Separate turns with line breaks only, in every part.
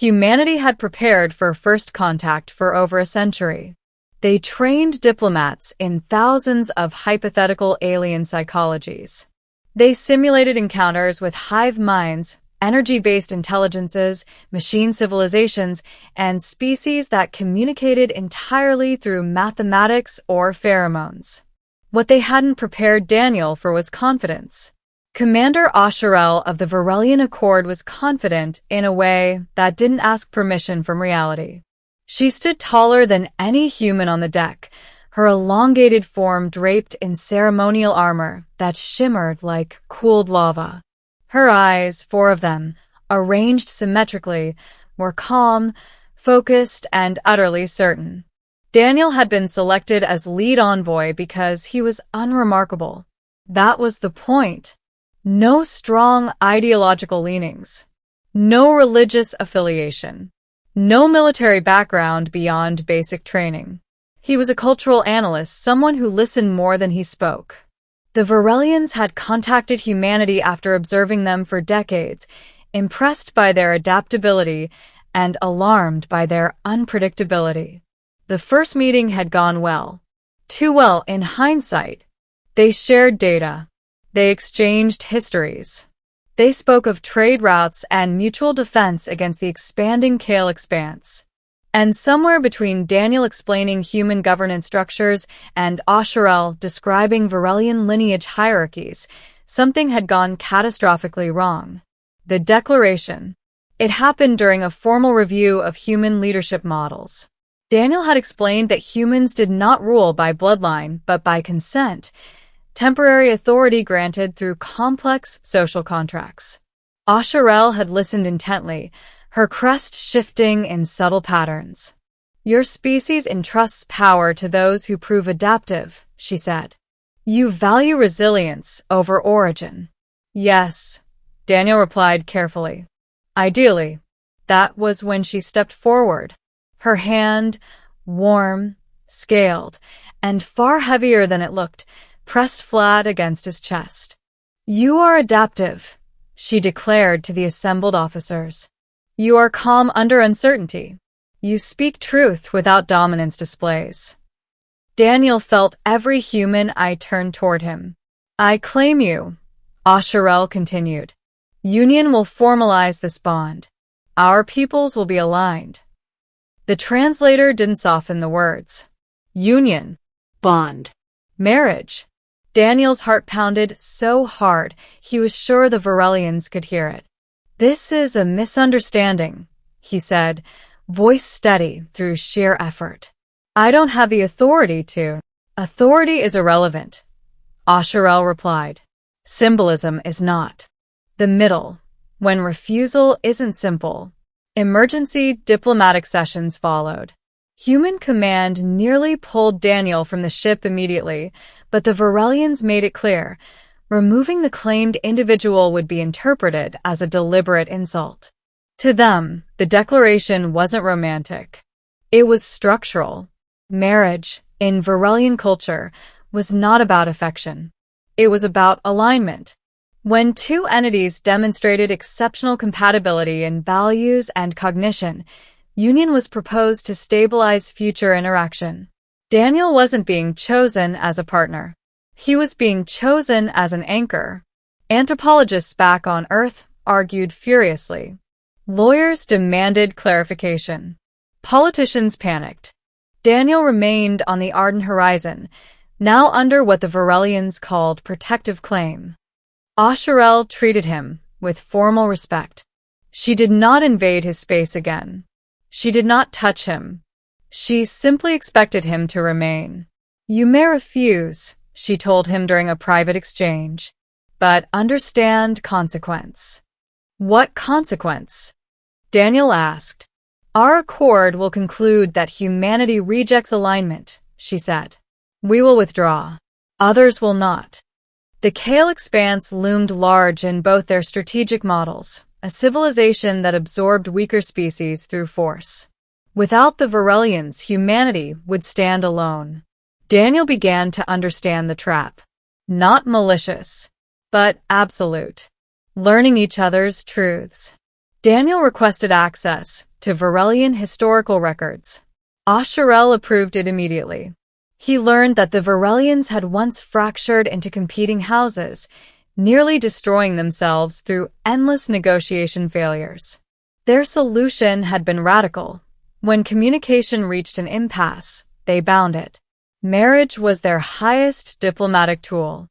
Humanity had prepared for first contact for over a century. They trained diplomats in thousands of hypothetical alien psychologies. They simulated encounters with hive minds, energy-based intelligences, machine civilizations, and species that communicated entirely through mathematics or pheromones. What they hadn't prepared Daniel for was confidence. Commander Asherel of the Varelian Accord was confident in a way that didn't ask permission from reality. She stood taller than any human on the deck, her elongated form draped in ceremonial armor that shimmered like cooled lava. Her eyes, 4 of them, arranged symmetrically, were calm, focused, and utterly certain. Daniel had been selected as lead envoy because he was unremarkable. That was the point. No strong ideological leanings. No religious affiliation. No military background beyond basic training. He was a cultural analyst, someone who listened more than he spoke. The Varelians had contacted humanity after observing them for decades, impressed by their adaptability and alarmed by their unpredictability. The first meeting had gone well. Too well in hindsight. They shared data. They exchanged histories. They spoke of trade routes and mutual defense against the expanding Kale expanse. And somewhere between Daniel explaining human governance structures and Asherel describing Varelian lineage hierarchies, something had gone catastrophically wrong. The declaration. It happened during a formal review of human leadership models. Daniel had explained that humans did not rule by bloodline, but by consent, temporary authority granted through complex social contracts. Asherel had listened intently, her crest shifting in subtle patterns. Your species entrusts power to those who prove adaptive, she said. You value resilience over origin. Yes, Daniel replied carefully. Ideally. That was when she stepped forward. Her hand, warm, scaled, and far heavier than it looked, pressed flat against his chest. You are adaptive, she declared to the assembled officers. You are calm under uncertainty. You speak truth without dominance displays. Daniel felt every human eye turned toward him. I claim you, Asherel continued. Union will formalize this bond. Our peoples will be aligned. The translator didn't soften the words. Union. Bond. Marriage. Daniel's heart pounded so hard he was sure the Varelians could hear it. This is a misunderstanding, he said, voice steady through sheer effort. I don't have the authority to. Authority is irrelevant, Asherel replied. Symbolism is not. The middle, when refusal isn't simple. Emergency diplomatic sessions followed. Human command nearly pulled Daniel from the ship immediately, but the Varelians made it clear. Removing the claimed individual would be interpreted as a deliberate insult. To them, the declaration wasn't romantic. It was structural. Marriage, in Varelian culture, was not about affection. It was about alignment. When two entities demonstrated exceptional compatibility in values and cognition, union was proposed to stabilize future interaction. Daniel wasn't being chosen as a partner. He was being chosen as an anchor. Anthropologists back on Earth argued furiously. Lawyers demanded clarification. Politicians panicked. Daniel remained on the ardent horizon, now under what the Varelians called protective claim. Asherel treated him with formal respect. She did not invade his space again. She did not touch him. She simply expected him to remain. You may refuse, she told him during a private exchange, but understand consequence. What consequence? Daniel asked. Our accord will conclude that humanity rejects alignment, she said. We will withdraw. Others will not. The Kale expanse loomed large in both their strategic models, a civilization that absorbed weaker species through force. Without the Varelians, humanity would stand alone. Daniel began to understand the trap. Not malicious, but absolute. Learning each other's truths. Daniel requested access to Varelian historical records. Asherel approved it immediately. He learned that the Varelians had once fractured into competing houses, nearly destroying themselves through endless negotiation failures. Their solution had been radical. When communication reached an impasse, they bound it. Marriage was their highest diplomatic tool.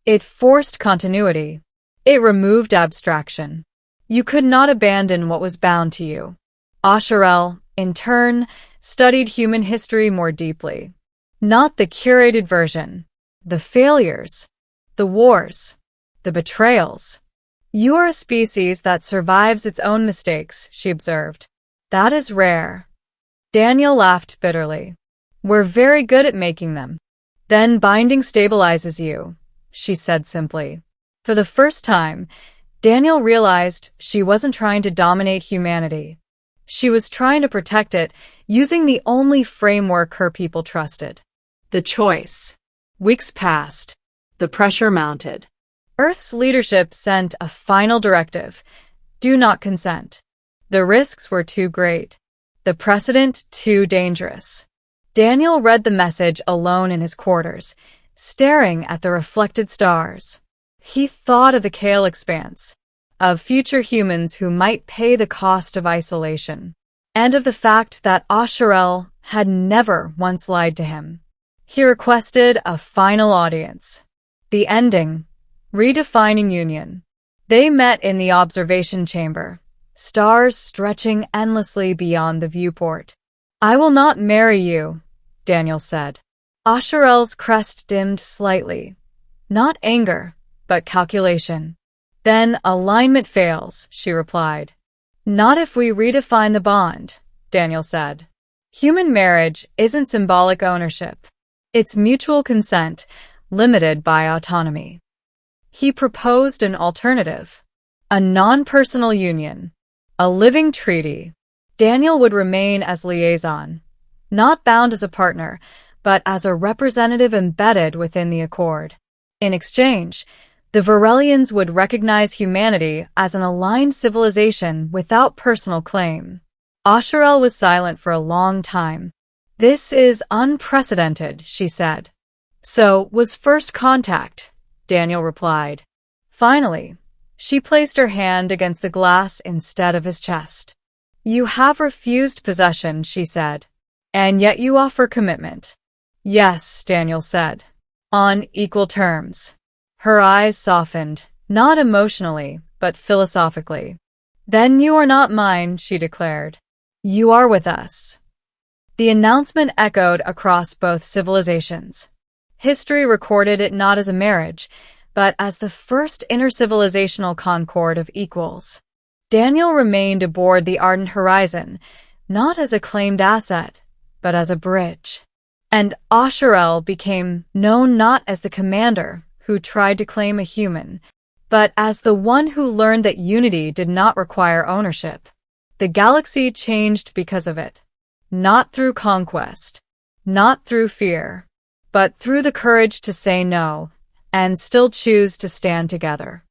It forced continuity. It removed abstraction. You could not abandon what was bound to you. Asherel, in turn, studied human history more deeply. Not the curated version. The failures. The wars. The betrayals. You are a species that survives its own mistakes, she observed. That is rare. Daniel laughed bitterly. We're very good at making them. Then binding stabilizes you, she said simply. For the first time, Daniel realized she wasn't trying to dominate humanity. She was trying to protect it using the only framework her people trusted. The choice. Weeks passed. The pressure mounted. Earth's leadership sent a final directive. Do not consent. The risks were too great. The precedent too dangerous. Daniel read the message alone in his quarters, staring at the reflected stars. He thought of the Kale expanse, of future humans who might pay the cost of isolation, and of the fact that Asherel had never once lied to him. He requested a final audience. The ending. Redefining union. They met in the observation chamber, stars stretching endlessly beyond the viewport. I will not marry you, Daniel said. Asherel's crest dimmed slightly. Not anger, but calculation. Then alignment fails, she replied. Not if we redefine the bond, Daniel said. Human marriage isn't symbolic ownership. It's mutual consent, limited by autonomy. He proposed an alternative. A non-personal union. A living treaty. Daniel would remain as liaison, not bound as a partner, but as a representative embedded within the accord. In exchange, the Varelians would recognize humanity as an aligned civilization without personal claim. Asherel was silent for a long time. This is unprecedented, she said. So was first contact, Daniel replied. Finally, she placed her hand against the glass instead of his chest. You have refused possession, she said. And yet you offer commitment. Yes, Daniel said. On equal terms. Her eyes softened, not emotionally, but philosophically. Then you are not mine, she declared. You are with us. The announcement echoed across both civilizations. History recorded it not as a marriage, but as the first intercivilizational concord of equals. Daniel remained aboard the Ardent Horizon, not as a claimed asset, but as a bridge. And Asherel became known not as the commander who tried to claim a human, but as the one who learned that unity did not require ownership. The galaxy changed because of it. Not through conquest, not through fear, but through the courage to say no and still choose to stand together.